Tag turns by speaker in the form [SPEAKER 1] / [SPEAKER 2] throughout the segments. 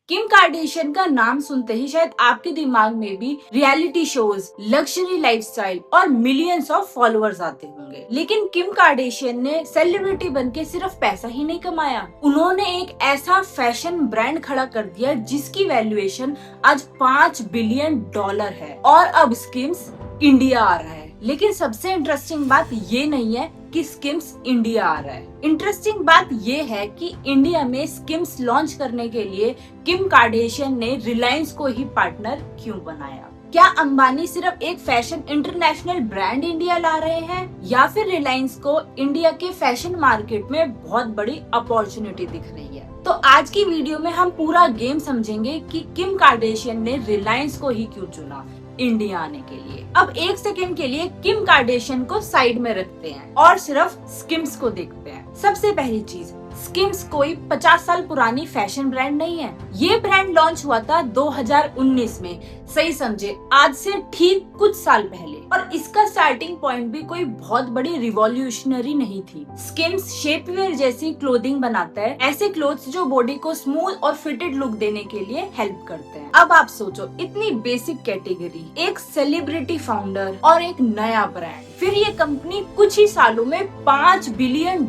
[SPEAKER 1] किम Cartesian का नाम सुनते ही शायद आपके दिमाग में भी रियलिटी शोज, लग्जरी लाइफस्टाइल और मिलियंस ऑफ फॉलोअर्स आते होंगे। लेकिन किम कार्डेशियन ने सेलिब्रिटी बनके सिर्फ पैसा ही नहीं कमाया, उन्होंने एक ऐसा फैशन ब्रांड खड़ा कर दिया जिसकी वैल्यूएशन आज $5 बिलियन है और अब स्किम्स इंडिया आ रहा है। लेकिन सबसे इंटरेस्टिंग बात ये नहीं है कि स्किम्स इंडिया आ रहा है। इंटरेस्टिंग बात ये है कि इंडिया में स्किम्स लॉन्च करने के लिए किम कार्डेशियन ने रिलायंस को ही पार्टनर क्यों बनाया। क्या अंबानी सिर्फ एक फैशन इंटरनेशनल ब्रांड इंडिया ला रहे हैं या फिर रिलायंस को इंडिया के फैशन मार्केट में बहुत बड़ी अपॉर्चुनिटी दिख रही है? तो आज की वीडियो में हम पूरा गेम समझेंगे कि किम कार्डेशियन ने रिलायंस को ही क्यों चुना इंडिया आने के लिए। अब एक सेकंड के लिए किम कार्डेशियन को साइड में रखते हैं और सिर्फ स्किम्स को देखते हैं। सबसे पहली चीज, स्किम्स कोई 50 साल पुरानी फैशन ब्रांड नहीं है। ये ब्रांड लॉन्च हुआ था 2019 में, सही समझे आज से ठीक कुछ साल पहले, और इसका स्टार्टिंग पॉइंट भी कोई बहुत बड़ी रिवॉल्यूशनरी नहीं थी। स्किम्स शेपवेयर जैसी क्लोथिंग बनाता है, ऐसे क्लोथ्स जो बॉडी को स्मूथ और फिटेड लुक देने के लिए हेल्प करते हैं। अब आप सोचो, इतनी बेसिक कैटेगरी, एक सेलिब्रिटी फाउंडर और एक नया ब्रांड, फिर ये कंपनी कुछ ही सालों में $5 बिलियन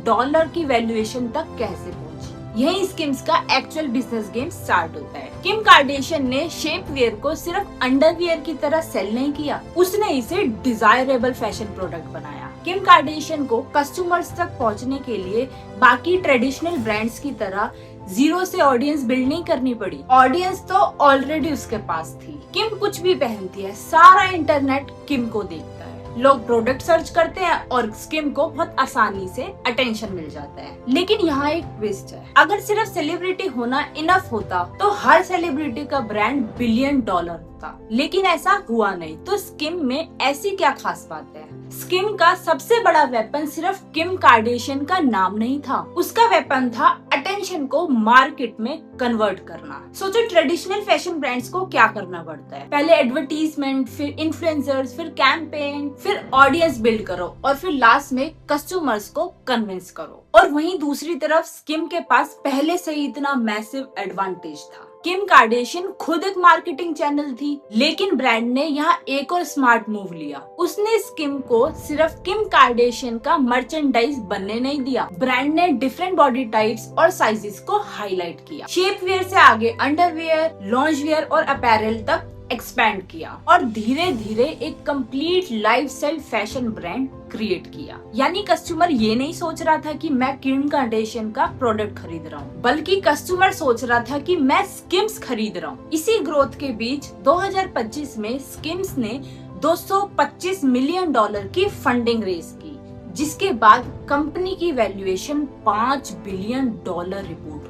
[SPEAKER 1] की वैल्यूएशन तक कैसे पहुंची? यही स्किम्स का एक्चुअल बिजनेस गेम स्टार्ट होता है। किम कार्डेशियन ने शेपवेयर को सिर्फ अंडरवियर की तरह सेल नहीं किया, उसने इसे डिजायरेबल फैशन प्रोडक्ट बनाया। किम कार्डेशियन को कस्टमर्स तक पहुंचने के लिए बाकी ट्रेडिशनल ब्रांड्स की तरह जीरो से ऑडियंस बिल्ड नहीं करनी पड़ी। ऑडियंस तो ऑलरेडी उसके पास थी। किम कुछ भी पहनती है, सारा इंटरनेट किम को देखता है। लोग प्रोडक्ट सर्च करते हैं और स्किम को बहुत आसानी से अटेंशन मिल जाता है। लेकिन यहाँ एक ट्विस्ट है, अगर सिर्फ सेलिब्रिटी होना इनफ होता तो हर सेलिब्रिटी का ब्रांड $1 बिलियन होता, लेकिन ऐसा हुआ नहीं। तो स्किम में ऐसी क्या खास बात है? स्किम का सबसे बड़ा वेपन सिर्फ किम कार्डेशियन का नाम नहीं था, उसका वेपन था अटेंशन को मार्केट में कन्वर्ट करना। सोचो, ट्रेडिशनल फैशन ब्रांड्स को क्या करना पड़ता है? पहले एडवर्टीजमेंट, फिर इन्फ्लुएंसर्स, फिर कैंपेन, फिर ऑडियंस बिल्ड करो और फिर लास्ट में कस्टमर्स को कन्विंस करो। और वहीं दूसरी तरफ स्किम के पास पहले से ही इतना मैसिव एडवांटेज था। किम कार्डेशियन खुद एक मार्केटिंग चैनल थी, लेकिन ब्रांड ने यहाँ एक और स्मार्ट मूव लिया। उसने स्किम को सिर्फ किम कार्डेशियन का मर्चेंडाइज बनने नहीं दिया, ब्रांड ने डिफरेंट बॉडी टाइप्स और साइजेस को हाईलाइट किया। शेपवेयर से आगे अंडरवियर, लॉन्जवियर और अपैरल तक एक्सपैंड किया और धीरे धीरे एक complete lifestyle fashion brand create किया। यानी कस्टमर ये नहीं सोच रहा था कि मैं किम कार्डेशियन का प्रोडक्ट खरीद रहा हूँ, बल्कि कस्टमर सोच रहा था कि मैं स्किम्स खरीद रहा हूँ। इसी ग्रोथ के बीच 2025 में स्किम्स ने $225 मिलियन की फंडिंग रेज की, जिसके बाद कंपनी की वैल्यूएशन $5 बिलियन रिपोर्ट हुई।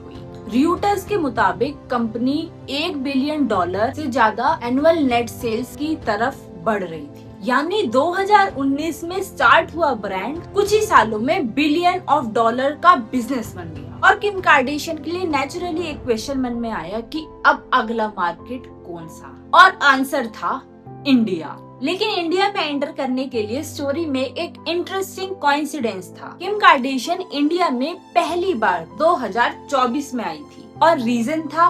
[SPEAKER 1] रियूटर्स के मुताबिक कंपनी $1 बिलियन से ज्यादा एनुअल नेट सेल्स की तरफ बढ़ रही थी। यानी 2019 में स्टार्ट हुआ ब्रांड कुछ ही सालों में $1 बिलियन का बिजनेस बन गया। और किम कार्डेशियन के लिए नेचुरली एक क्वेश्चन मन में आया कि अब अगला मार्केट कौन सा, और आंसर था इंडिया। लेकिन इंडिया में एंटर करने के लिए स्टोरी में एक इंटरेस्टिंग कोइंसिडेंस था। किम कार्डेशियन इंडिया में पहली बार 2024 में आई थी और रीजन था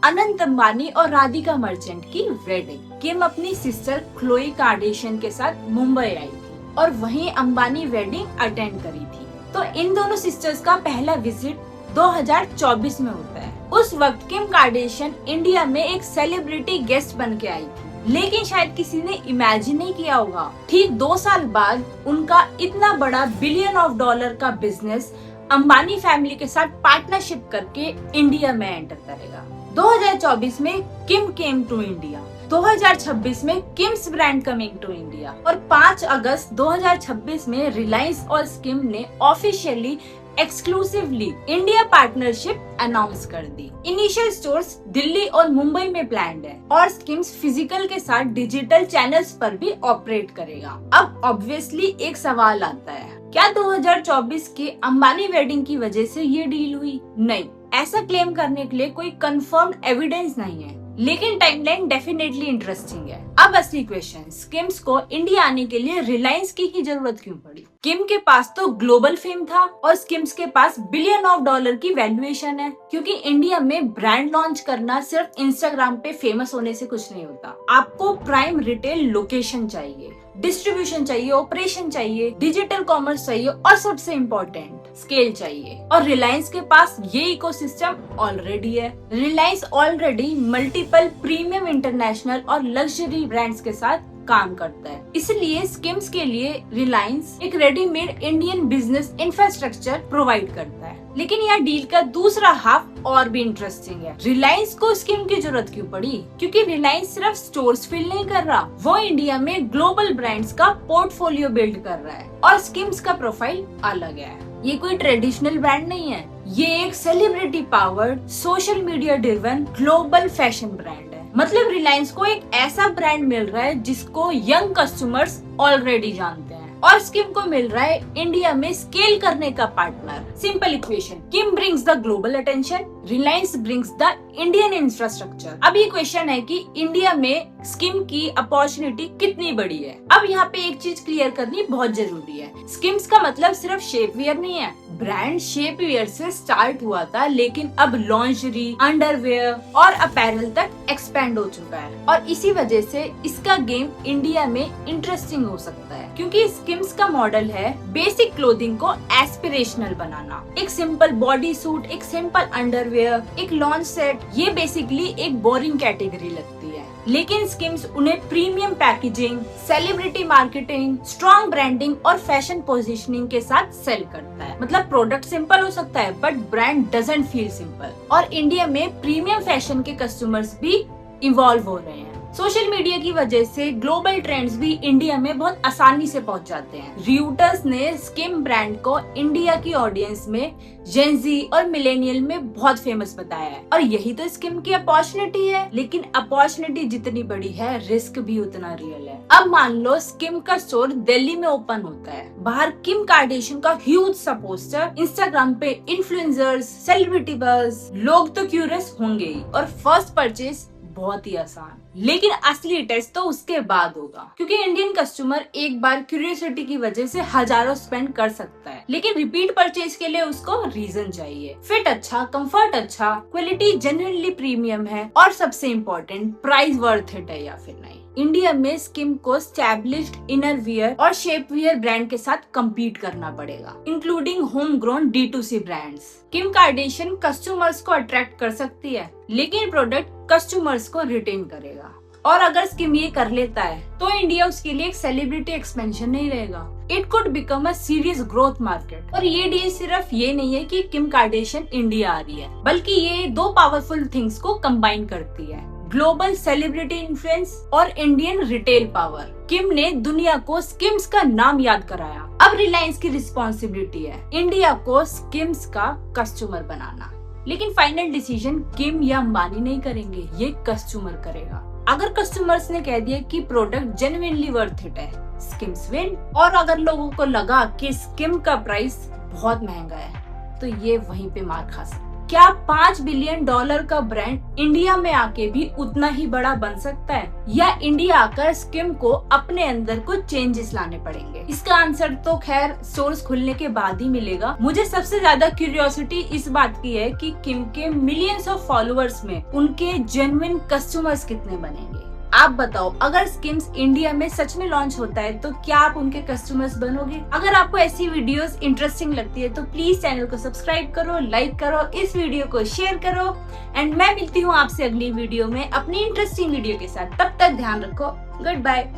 [SPEAKER 1] अनंत अंबानी और राधिका मर्चेंट की वेडिंग। किम अपनी सिस्टर क्लोई कार्डेशियन के साथ मुंबई आई थी और वहीं अंबानी वेडिंग अटेंड करी थी। तो इन दोनों सिस्टर्स का पहला विजिट 2024 में होता है। उस वक्त किम कार्डेशियन इंडिया में एक सेलिब्रिटी गेस्ट बन के आई थी, लेकिन शायद किसी ने इमेजिन नहीं किया होगा ठीक 2 साल बाद उनका इतना बड़ा $1 बिलियन का बिजनेस अंबानी फैमिली के साथ पार्टनरशिप करके इंडिया में एंटर करेगा। 2024 में किम केम टू इंडिया, 2026 में Kim's brand coming to India और 5 अगस्त 2026 में रिलायंस और स्किम ने officially exclusively India partnership announce कर दी। इनिशियल स्टोर्स दिल्ली और मुंबई में प्लान्ड है और स्किम्स फिजिकल के साथ डिजिटल चैनल्स पर भी ऑपरेट करेगा। अब ऑब्वियसली एक सवाल आता है, क्या 2024 के अंबानी वेडिंग की वजह से ये डील हुई? नहीं, ऐसा क्लेम करने के लिए कोई कंफर्म्ड एविडेंस नहीं है, लेकिन टाइमलाइन डेफिनेटली इंटरेस्टिंग है। अब असली क्वेश्चन, स्किम्स को इंडिया आने के लिए रिलायंस की ही जरूरत क्यों पड़ी? किम के पास तो ग्लोबल फेम था और स्किम्स के पास बिलियन ऑफ डॉलर की वैल्यूएशन है, क्योंकि इंडिया में ब्रांड लॉन्च करना सिर्फ इंस्टाग्राम पे फेमस होने से कुछ नहीं होता। आपको प्राइम रिटेल लोकेशन चाहिए, डिस्ट्रीब्यूशन चाहिए, ऑपरेशन चाहिए, डिजिटल कॉमर्स चाहिए और सबसे इम्पोर्टेंट स्केल चाहिए। और रिलायंस के पास ये इकोसिस्टम ऑलरेडी है। Reliance already multiple premium, international और लग्जरी ब्रांड्स के साथ काम करता है। इसलिए स्किम्स के लिए रिलायंस एक readymade Indian business infrastructure provide करता है। लेकिन यहाँ डील का दूसरा हाफ और भी इंटरेस्टिंग है। रिलायंस को स्कीम की जरूरत क्यों पड़ी? क्योंकि रिलायंस सिर्फ स्टोर्स फिल नहीं कर रहा, वो इंडिया में ग्लोबल ब्रांड्स का पोर्टफोलियो बिल्ड कर रहा है और स्कीम्स का प्रोफाइल अलग है। ये कोई ट्रेडिशनल ब्रांड नहीं है, ये एक celebrity powered, social media driven global fashion brand है। मतलब रिलायंस को एक ऐसा ब्रांड मिल रहा है जिसको यंग कस्टमर्स ऑलरेडी जानते हैं और स्किम को मिल रहा है इंडिया में स्केल करने का partner. Simple equation, Kim brings the global attention, Reliance brings the Indian infrastructure. अब ये क्वेश्चन है कि इंडिया में स्किम की अपॉर्चुनिटी कितनी बड़ी है। अब यहाँ पे एक चीज क्लियर करनी बहुत जरूरी है, स्किम्स का मतलब सिर्फ शेप वियर नहीं है। ब्रांड शेप वियर से स्टार्ट हुआ था, लेकिन अब लॉन्जरी, अंडरवेयर और अपैरल तक एक्सपेंड हो चुका है और इसी वजह से इसका गेम इंडिया में इंटरेस्टिंग हो सकता है, क्योंकि स्किम्स का मॉडल है बेसिक क्लोथिंग को एस्पिरेशनल बनाना। एक सिंपल बॉडी सूट, एक सिंपल अंडरवेयर, एक लॉन्च सेट, ये बेसिकली एक बोरिंग कैटेगरी लगती है। लेकिन स्किम्स उन्हें premium packaging, celebrity marketing, strong branding और फैशन पोजीशनिंग के साथ सेल करता है। मतलब प्रोडक्ट सिंपल हो सकता है but brand doesn't feel simple. और इंडिया में प्रीमियम फैशन के कस्टमर्स भी इवॉल्व हो रहे हैं। सोशल मीडिया की वजह से ग्लोबल ट्रेंड्स भी इंडिया में बहुत आसानी से पहुंच जाते हैं। रियूटर्स ने स्किम ब्रांड को इंडिया की ऑडियंस में जेन ज़ी और मिलेनियल में बहुत फेमस बताया है और यही तो स्किम की अपॉर्चुनिटी है। लेकिन अपॉर्चुनिटी जितनी बड़ी है, रिस्क भी उतना रियल है। अब मान लो स्किम का स्टोर दिल्ली में ओपन होता है, बाहर किम कार्डेशियन का ह्यूज सा पोस्टर, इंस्टाग्राम पे इन्फ्लुएंसर्स, सेलिब्रिटी बज़, लोग तो क्यूरियस होंगे ही और फर्स्ट परचेज बहुत ही आसान। लेकिन असली टेस्ट तो उसके बाद होगा, क्योंकि इंडियन कस्टमर एक बार क्यूरियोसिटी की वजह से हजारों स्पेंड कर सकता है, लेकिन रिपीट परचेज के लिए उसको रीजन चाहिए। फिट अच्छा, कंफर्ट अच्छा, क्वालिटी जेन्युइनली प्रीमियम है और सबसे इम्पोर्टेंट प्राइस वर्थ इट है या फिर नहीं। इंडिया में स्किम को एस्टैब्लिश्ड इनर वियर और शेप वियर ब्रांड के साथ कम्पीट करना पड़ेगा, including home grown D2C brands. Kim Kardashian customers को अट्रैक्ट कर सकती है, लेकिन प्रोडक्ट कस्टमर्स को रिटेन करेगा। और अगर स्किम ये कर लेता है तो इंडिया उसके लिए एक सेलिब्रिटी एक्सपेंशन नहीं रहेगा, it could become a serious growth market. और ये डील सिर्फ ये नहीं है कि किम कार्डेशियन इंडिया आ रही है, बल्कि ये दो पावरफुल थिंग्स को कंबाइन करती है, ग्लोबल सेलिब्रिटी इन्फ्लुएंस और इंडियन रिटेल पावर। किम ने दुनिया को स्किम्स का नाम याद कराया, अब रिलायंस की रिस्पॉन्सिबिलिटी है इंडिया को स्किम्स का कस्टमर बनाना। लेकिन फाइनल डिसीजन किम या अंबानी नहीं करेंगे, ये कस्टमर करेगा। अगर कस्टमर्स ने कह दिया कि प्रोडक्ट जेन्युइनली वर्थ इट है, स्किम्स विन। और अगर लोगों को लगा कि स्किम का प्राइस बहुत महंगा है, तो ये वहीं पे मार खा सकता है। क्या $5 बिलियन का ब्रांड इंडिया में आके भी उतना ही बड़ा बन सकता है, या इंडिया आकर स्किम को अपने अंदर कुछ चेंजेस लाने पड़ेंगे? इसका आंसर तो खैर स्टोर्स खुलने के बाद ही मिलेगा। मुझे सबसे ज्यादा क्यूरियोसिटी इस बात की है कि किम के मिलियंस ऑफ फॉलोअर्स में उनके जेन्युइन कस्टमर्स कितने बनेंगे। आप बताओ, अगर स्किम्स इंडिया में सच में लॉन्च होता है तो क्या आप उनके कस्टमर्स बनोगे? अगर आपको ऐसी वीडियोस इंटरेस्टिंग लगती है तो प्लीज चैनल को सब्सक्राइब करो, लाइक करो, इस वीडियो को शेयर करो एंड मैं मिलती हूँ आपसे अगली वीडियो में अपनी इंटरेस्टिंग वीडियो के साथ। तब तक ध्यान रखो, गुड बाय।